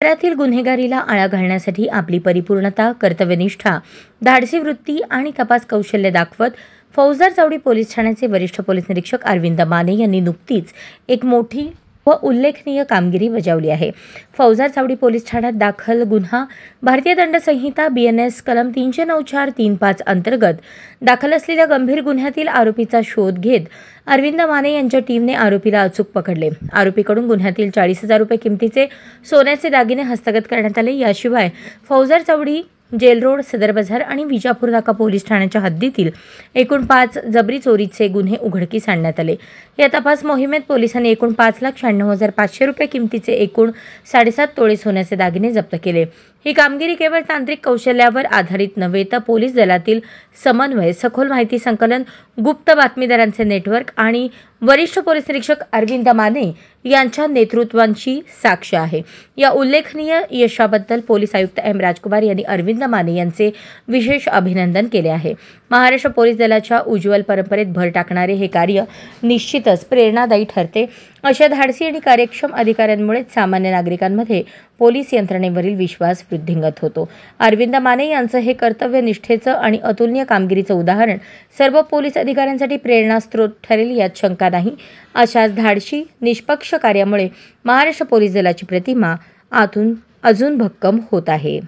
शहरातील गुन्हेगारीला आळा घालण्यासाठी आपली परिपूर्णता, कर्तव्यनिष्ठा, धाडसी वृत्ती आणि तपास कौशल्य दाखवत फौजदार चावडी पोलीस ठाण्याचे वरिष्ठ पोलीस निरीक्षक अरविंद माने यांनी नुकतीच एक मोठी व उल्लेखनीय कामगिरी बजावली आहे. फौजदार चावडी पोलीस ठाण्यात दाखल गुन्हा भारतीय दंड संहिता BNS कलम 394-35 अंतर्गत दाखल असलेल्या गंभीर गुन्ह्यातील आरोपीचा शोध घेत अरविंद माने यांच्या टीमने आरोपीला अचूक पकडले. आरोपीकडून गुन्ह्यातील 40,000 रुपये किमतीचे सोन्याचे दागिने हस्तगत करण्यात आले. याशिवाय फौजदार चावडी, जेल रोड, सदर बाजार आणि विजापूर नाका पोलीस ठाण्याच्या हद्दीतील एकूण 5 जबरी चोरीचे गुन्हे उघडकीस आणण्यात आले. या तपास मोहिमेत पोलिसांनी एकूण 5,96,500 रुपये किमतीचे एकूण 7.5 तोळे सोन्याचे दागिने जप्त केले. ही कामगिरी केवळ तांत्रिक कौशल्यावर आधारित नव्हे तर पोलीस दलातील समन्वय, सखोल माहिती संकलन, गुप्त बातमीदारांचे नेटवर्क आणि वरिष्ठ पोलीस निरीक्षक अरविंद माने यांच्या नेतृत्वाची साक्ष आहे. या उल्लेखनीय यशाबद्दल पोलीस आयुक्त M. राजकुमार यांनी अरविंद माने यांचे विशेष अभिनंदन केले आहे. महाराष्ट्र पोलीस दलाच्या उज्ज्वल परंपरेत भर टाकणारे हे कार्य निश्चितच प्रेरणादायी ठरते. अशा धाडसी आणि कार्यक्षम अधिकाऱ्यांमुळेच सामान्य नागरिकांमध्ये पोलीस यंत्रणेवरील विश्वास वृद्धिंगत होतो. अरविंद माने यांचं हे कर्तव्यनिष्ठेचं आणि अतुलनीय कामगिरीचं उदाहरण सर्व पोलीस अधिकाऱ्यांसाठी प्रेरणास्त्रोत ठरेल यात शंका नाही. अशाच धाडसी, निष्पक्ष कार्यामुळे महाराष्ट्र पोलीस दलाची प्रतिमा आतून अजून भक्कम होत आहे.